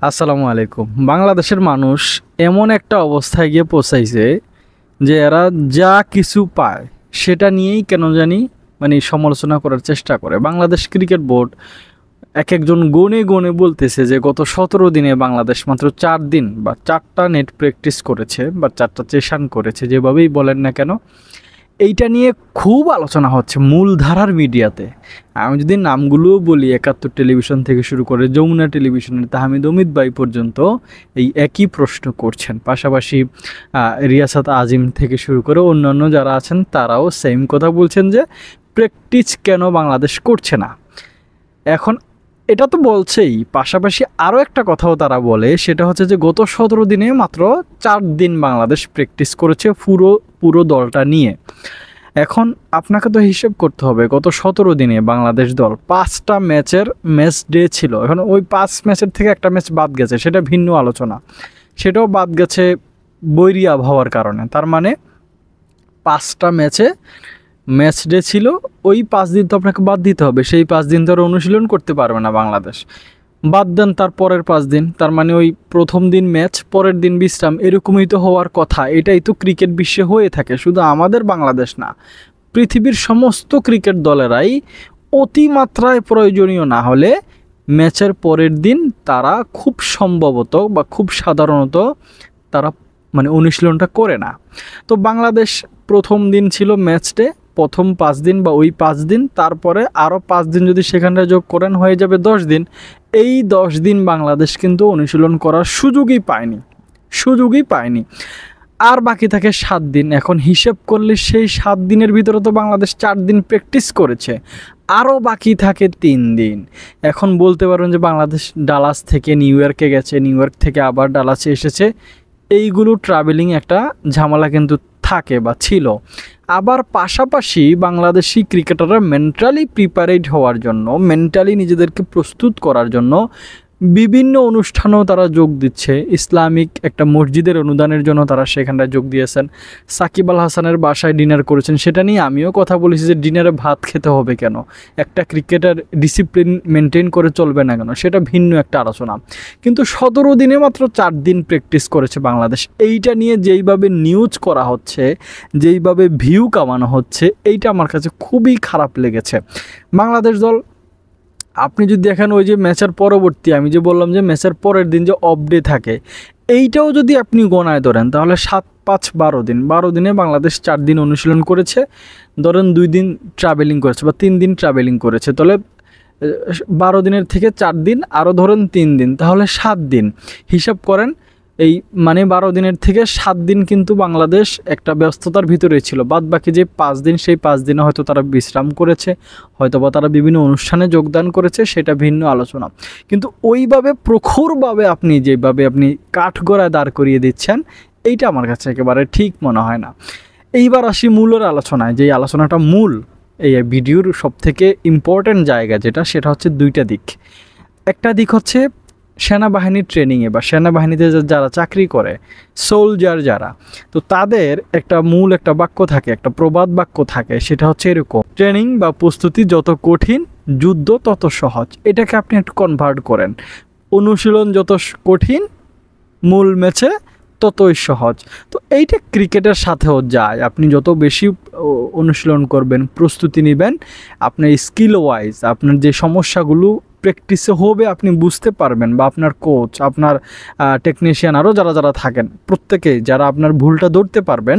আসসালামু আলাইকুম। বাংলাদেশের মানুষ এমন একটা অবস্থায় গিয়ে পৌঁছাইছে যে এরা যা কিছু পায় সেটা নিয়েই কেন জানি সমালোচনা করার চেষ্টা করে। বাংলাদেশ ক্রিকেট বোর্ড এক একজন গনে গনে বলতেছে যে গত 17 দিনে বাংলাদেশ মাত্র 4 দিন বা 4টা নেট প্র্যাকটিস করেছে বা 4টা সেশন করেছে, যেভাবেই বলেন না কেন। এইটা নিয়ে খুব আলোচনা হচ্ছে মূলধারার মিডিয়াতে। আমি যদি নামগুলোও বলি, 71 টেলিভিশন থেকে শুরু করে যমুনা টেলিভিশনের তাহমিদ অমিত ভাই পর্যন্ত এই একই প্রশ্ন করছেন। পাশাপাশি রিয়াসাত আজিম থেকে শুরু করে অন্যান্য যারা আছেন তারাও সেম কথা বলছেন যে প্র্যাকটিস কেন বাংলাদেশ করছে না। এখন এটা তো বলছেই, পাশাপাশি আরও একটা কথাও তারা বলে, সেটা হচ্ছে যে গত 17 দিনে মাত্র 4 দিন বাংলাদেশ প্র্যাকটিস করেছে পুরো দলটা নিয়ে। এখন আপনাকে তো হিসেব করতে হবে, গত 17 দিনে বাংলাদেশ দল 5টা ম্যাচ ডে ছিল। এখন ওই 5 ম্যাচের থেকে একটা ম্যাচ বাদ গেছে, সেটা ভিন্ন আলোচনা। সেটাও বাদ গেছে বৈরী আবহাওয়ার কারণে। তার মানে 5টা ম্যাচ ডে ছিল, ওই 5 দিন তো আপনাকে বাদ দিতে হবে। সেই 5 দিন তো আর অনুশীলন করতে পারবে না বাংলাদেশ। বাদ দেন তার পরের 5 দিন, তার মানে ওই প্রথম দিন ম্যাচ, পরের দিন বিশ্রাম, এরকমই তো হওয়ার কথা। এটাই তো ক্রিকেট বিশ্বে হয়ে থাকে, শুধু আমাদের বাংলাদেশ না, পৃথিবীর সমস্ত ক্রিকেট দলেরাই অতিমাত্রায় প্রয়োজনীয় না হলে ম্যাচের পরের দিন তারা খুব সম্ভবত বা খুব সাধারণত তারা অনুশীলনটা করে না। তো বাংলাদেশ প্রথম দিন ছিল ম্যাচ ডে, প্রথম 5 দিন বা ওই 5 দিন, তারপরে আরও 5 দিন যদি সেখানটা যোগ করেন হয়ে যাবে 10 দিন। এই 10 দিন বাংলাদেশ কিন্তু অনুশীলন করার সুযোগই পায়নি। আর বাকি থাকে 7 দিন। এখন হিসেব করলে সেই 7 দিনের ভিতরে তো বাংলাদেশ 4 দিন প্র্যাকটিস করেছে, আরও বাকি থাকে 3 দিন। এখন বলতে পারেন যে বাংলাদেশ ডালাস থেকে নিউ ইয়র্কে গেছে, নিউ ইয়র্ক থেকে আবার ডালাসে এসেছে। এইগুলো ট্রাভেলিং একটা ঝামেলা কিন্তু থাকে বা ছিল। আবার পাশাপাশি বাংলাদেশি ক্রিকেটাররা মেন্টালি প্রিপারেড হওয়ার জন্য, মেন্টালি নিজেদেরকে প্রস্তুত করার জন্য বিভিন্ন অনুষ্ঠানেও তারা যোগ দিচ্ছে। ইসলামিক একটা মসজিদের অনুদানের জন্য তারা সেখানটায় যোগ দিয়েছেন। সাকিব আল হাসানের বাসায় ডিনার করেছেন, সেটা নিয়ে আমিও কথা বলেছি যে ডিনারে ভাত খেতে হবে কেন, একটা ক্রিকেটার ডিসিপ্লিন মেনটেন করে চলবে না কেন, সেটা ভিন্ন একটা আলোচনা। কিন্তু 17 দিনে মাত্র 4 দিন প্র্যাকটিস করেছে বাংলাদেশ। এইটা নিয়ে যেইভাবে নিউজ করা হচ্ছে, যেইভাবে ভিউ কামানো হচ্ছে, এইটা আমার কাছে খুবই খারাপ লেগেছে। বাংলাদেশ দল, আপনি যদি দেখেন ওই যে ম্যাচের পরবর্তী, আমি যে বললাম যে ম্যাচের পরের দিন যে অফ ডে থাকে, এইটাও যদি আপনি গণায় ধরেন তাহলে 7, 5, 12 দিন, 12 দিনে বাংলাদেশ 4 দিন অনুশীলন করেছে, ধরেন 2 দিন ট্রাভেলিং করেছে বা 3 দিন ট্রাভেলিং করেছে, তাহলে 12 দিনের থেকে 4 দিন আরও ধরেন 3 দিন, তাহলে 7 দিন হিসাব করেন। এই 12 দিনের থেকে 7 দিন কিন্তু বাংলাদেশ একটা ব্যস্ততার ভিতরে ছিল। বাদ বাকি যে 5 দিন, সেই 5 দিনে হয়তো তারা বিশ্রাম করেছে, হয়তো বা তারা বিভিন্ন অনুষ্ঠানে যোগদান করেছে, সেটা ভিন্ন আলোচনা। কিন্তু ওইভাবে প্রখরভাবে যেভাবে আপনি কাঠগড়ায় দাঁড় করিয়ে দিচ্ছেন, এইটা আমার কাছে একেবারে ঠিক মনে হয় না। এইবার আসি মূলের আলোচনায়। যেই আলোচনাটা মূল এই ভিডিওর সবথেকে ইম্পর্ট্যান্ট জায়গা যেটা, সেটা হচ্ছে 2টা দিক। একটা দিক হচ্ছে সেনাবাহিনীর ট্রেনিংয়ে বা সেনাবাহিনীতে যারা চাকরি করে, সোলজার যারা, তো তাদের একটা বাক্য থাকে, একটা প্রবাদ বাক্য থাকে, সেটা হচ্ছে এরকম: ট্রেনিং বা প্রস্তুতি যত কঠিন, যুদ্ধ তত সহজ। এটাকে আপনি একটু কনভার্ট করেন, অনুশীলন যত কঠিন, মূল ম্যাচে ততই সহজ। তো এইটা ক্রিকেটের সাথেও যায়। আপনি যত বেশি অনুশীলন করবেন, প্রস্তুতি নেবেন, আপনার স্কিল ওয়াইজ আপনার যে সমস্যাগুলো প্র্যাকটিসে হবে আপনি বুঝতে পারবেন, বা আপনার কোচ, আপনার টেকনিশিয়ান, আরও যারা থাকেন, প্রত্যেকেই যারা আপনার ভুলটা ধরতে পারবেন,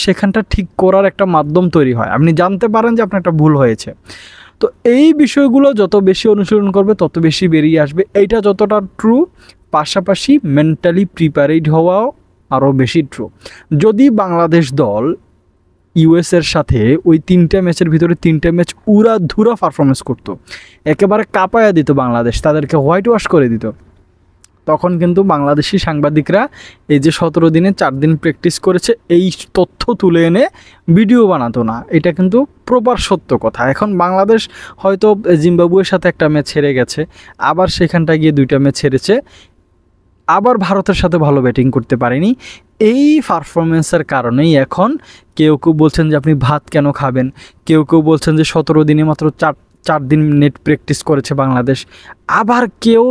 সেখানটা ঠিক করার একটা মাধ্যম তৈরি হয়। আপনি জানতে পারেন যে আপনার একটা ভুল হয়েছে। তো এই বিষয়গুলো যত বেশি অনুশীলন করবে তত বেশি বেরিয়ে আসবে। এইটা যতটা ট্রু, পাশাপাশি মেন্টালি প্রিপারেড হওয়াও আরও বেশি ট্রু। যদি বাংলাদেশ দল ইউএসের সাথে ওই 3টে ম্যাচের ভিতরে 3টে ম্যাচ উড়াধুরা পারফরমেন্স করতো, একেবারে কাঁপায়া দিত বাংলাদেশ, তাদেরকে হোয়াইট ওয়াশ করে দিত, তখন কিন্তু বাংলাদেশি সাংবাদিকরা এই যে 17 দিনে 4 দিন প্র্যাকটিস করেছে এই তথ্য তুলে এনে ভিডিও বানাতো না। এটা কিন্তু প্রপার সত্য কথা। এখন বাংলাদেশ হয়তো জিম্বাবুয়ের সাথে একটা ম্যাচ হেরে গেছে, আবার সেখানটা গিয়ে 2টা ম্যাচ হেরেছে, আবার ভারতের সাথে ভালো ব্যাটিং করতে পারেনি। এই পারফরমেন্সের কারণেই এখন কেউ বলছেন যে আপনি ভাত কেন খাবেন, কেউ বলছেন যে 17 দিনে মাত্র 4 দিন নেট প্র্যাকটিস করেছে বাংলাদেশ, আবার কেউ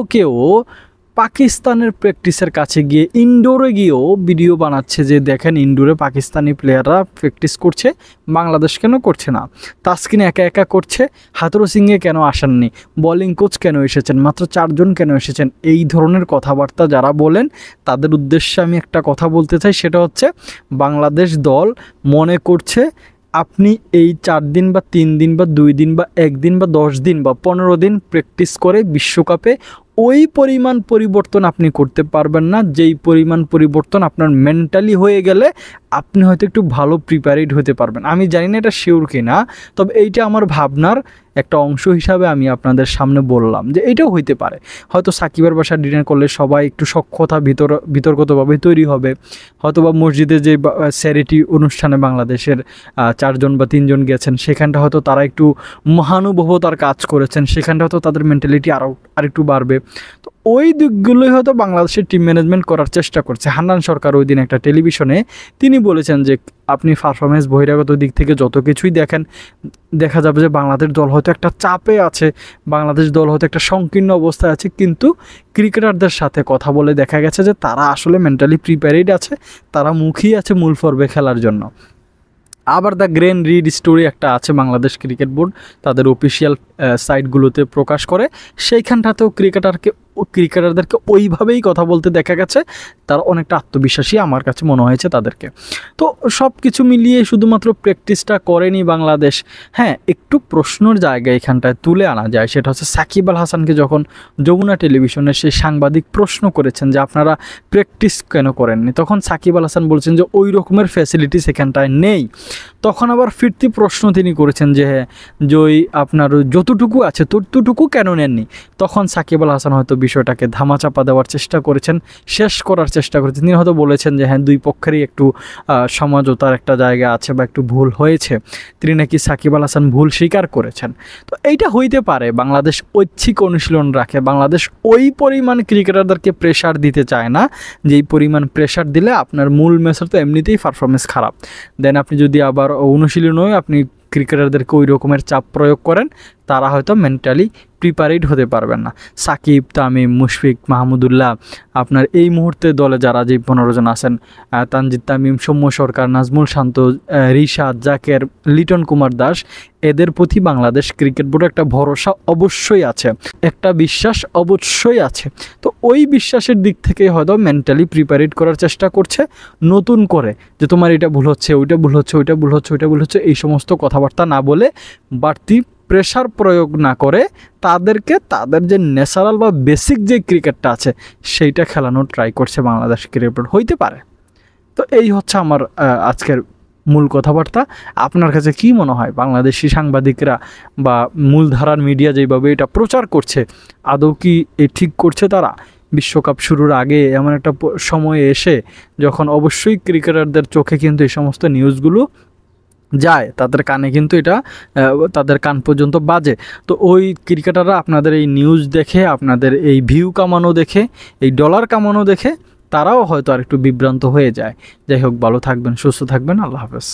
পাকিস্তানের প্র্যাকটিসের কাছে গিয়ে ইনডোরে গিয়েও ভিডিও বানাচ্ছে যে দেখেন ইনডোরে পাকিস্তানি প্লেয়াররা প্র্যাকটিস করছে, বাংলাদেশ কেন করছে না? তাসকিন একা একা করছে, হাথুরু সিংহে কেন আসেননি? বোলিং কোচ কেন এসেছেন? মাত্র 4 জন কেন এসেছেন? এই ধরনের কথাবার্তা যারা বলেন তাদের উদ্দেশ্যে আমি একটা কথা বলতে চাই, সেটা হচ্ছে বাংলাদেশ দল মনে করছে আপনি এই 4 দিন বা 3 দিন বা 2 দিন বা 1 দিন বা 10 দিন বা 15 দিন প্র্যাকটিস করে বিশ্বকাপে ওই পরিমাণ পরিবর্তন আপনি করতে পারবেন না যেই পরিমাণ পরিবর্তন আপনার মেন্টালি হয়ে গেলে আপনি হয়তো একটু ভালো প্রিপারেড হতে পারবেন। আমি জানি না এটা শিওর কি না, তবে এইটা আমার ভাবনার একটা অংশ হিসাবে আমি আপনাদের সামনে বললাম যে এইটাও হইতে পারে। হয়তো সাকিবের বাসায় ডিনার করলে সবাই একটু সখ্যতা বিতর্কতভাবে তৈরি হবে, হয়তো বা মসজিদে যে চ্যারিটি অনুষ্ঠানে বাংলাদেশের 4 জন বা 3 জন গেছেন, সেখানটা হয়তো তারা একটু মহানুভবতার কাজ করেছেন, সেখানটা হয়তো তাদের মেন্টালিটি আরেকটু বাড়বে। তো ওই দিকগুলোই হয়তো বাংলাদেশের টিম ম্যানেজমেন্ট করার চেষ্টা করছে। হান্নান সরকার ওই দিন একটা টেলিভিশনে তিনি বলেছেন যে আপনি পারফরমেন্স বহিরাগত দিক থেকে যত কিছুই দেখেন, দেখা যাবে যে বাংলাদেশ দল হয়তো একটা চাপে আছে, বাংলাদেশ দল হয়তো একটা সংকীর্ণ অবস্থায় আছে, কিন্তু ক্রিকেটারদের সাথে কথা বলে দেখা গেছে যে তারা আসলে মেন্টালি প্রিপেয়ার্ড আছে, তারা মুখিয়ে আছে মূল পর্বে খেলার জন্য। আবার দ্য গ্রেন রিড স্টোরি একটা আছে বাংলাদেশ ক্রিকেট বোর্ড তাদের অফিসিয়াল সাইটগুলোতে প্রকাশ করে, সেইখানটাতেও ক্রিকেটারদেরকে ওইভাবেই কথা বলতে দেখা গেছে। তারা অনেকটা আত্মবিশ্বাসী আমার কাছে মনে হয়েছে তাদেরকে। তো সব কিছু মিলিয়ে শুধুমাত্র প্র্যাকটিসটা করেনি বাংলাদেশ। হ্যাঁ, একটু প্রশ্নের জায়গা এখানটায় তুলে আনা যায়, সেটা হচ্ছে সাকিব আল হাসানকে যখন যমুনা টেলিভিশনে সেই সাংবাদিক প্রশ্ন করেছেন যে আপনারা প্র্যাকটিস কেন করেননি, তখন সাকিব আল হাসান বলছেন যে ওই রকমের ফ্যাসিলিটিস এখানটায় নেই। তখন আবার ফিরতি প্রশ্ন তিনি করেছেন যে হ্যাঁ জয় আপনার যতটুকু আছে ততটুকু কেন নেননি। তখন সাকিব আল হাসান হয়তো বিষয়টাকে ধামাচাপা দেওয়ার চেষ্টা করেছেন, শেষ করার চেষ্টা করেছেন। তিনি হয়তো বলেছেন যে হ্যাঁ দুই পক্ষেরই একটু সমঝোতার একটা জায়গা আছে বা একটু ভুল হয়েছে, তিনি নাকি সাকিব আল হাসান ভুল স্বীকার করেছেন। তো এইটা হইতে পারে বাংলাদেশ ঐচ্ছিক অনুশীলন রাখে, বাংলাদেশ ওই পরিমাণ ক্রিকেটারদেরকে প্রেশার দিতে চায় না যেই পরিমাণ প্রেশার দিলে আপনার মূল ম্যাচের তো এমনিতেই পারফরমেন্স খারাপ, দেন আপনি যদি আবার অনুশীলনও আপনি ক্রিকেটারদেরকে ওই রকমের চাপ প্রয়োগ করেন, তারা হয়তো মেন্টালি প্রিপারেড হতে পারবেন না। সাকিব, তামিম, মুশফিক, মাহমুদুল্লাহ, আপনার এই মুহূর্তে দলে যারা যে 15 জন আছেন, তানজিদ তামিম, সৌম্য সরকার, নাজমুল শান্ত, রিশাদ, জাকের, লিটন কুমার দাস, এদের প্রতি বাংলাদেশ ক্রিকেট বোর্ডের একটা ভরসা অবশ্যই আছে, একটা বিশ্বাস অবশ্যই আছে। তো ওই বিশ্বাসের দিক থেকে হয়তো মেন্টালি প্রিপারেড করার চেষ্টা করছে নতুন করে, যে তোমার এটা ভুল হচ্ছে, ওইটা ভুল হচ্ছে, ওইটা ভুল হচ্ছে, ওইটা ভুল হচ্ছে, এই সমস্ত কথাবার্তা না বলে বাড়তি প্রেশার প্রয়োগ না করে তাদেরকে তাদের যে ন্যাচারাল বা বেসিক যে ক্রিকেটটা আছে সেইটা খেলানোর ট্রাই করছে বাংলাদেশ ক্রিকেট বোর্ড, হইতে পারে। তো এই হচ্ছে আমার আজকের মূল কথাবার্তা। আপনার কাছে কি মনে হয় বাংলাদেশি সাংবাদিকরা বা মূলধারার মিডিয়া যেভাবে এটা প্রচার করছে আদৌ কি ঠিক করছে তারা? বিশ্বকাপ শুরুর আগে এমন একটা সময়ে এসে যখন অবশ্যই ক্রিকেটারদের চোখে কিন্তু এই সমস্ত নিউজগুলো যায়, তাদের কানে কিন্তু এটা তাদের কান পর্যন্ত বাজে। তো ওই ক্রিকেটাররা আপনাদের এই নিউজ দেখে, আপনাদের এই ভিউ কামানো দেখে, এই ডলার কামানো দেখে তারাও হয়তো আর একটু বিভ্রান্ত হয়ে যায়। যাই হোক, ভালো থাকবেন, সুস্থ থাকবেন, আল্লাহ হাফেজ।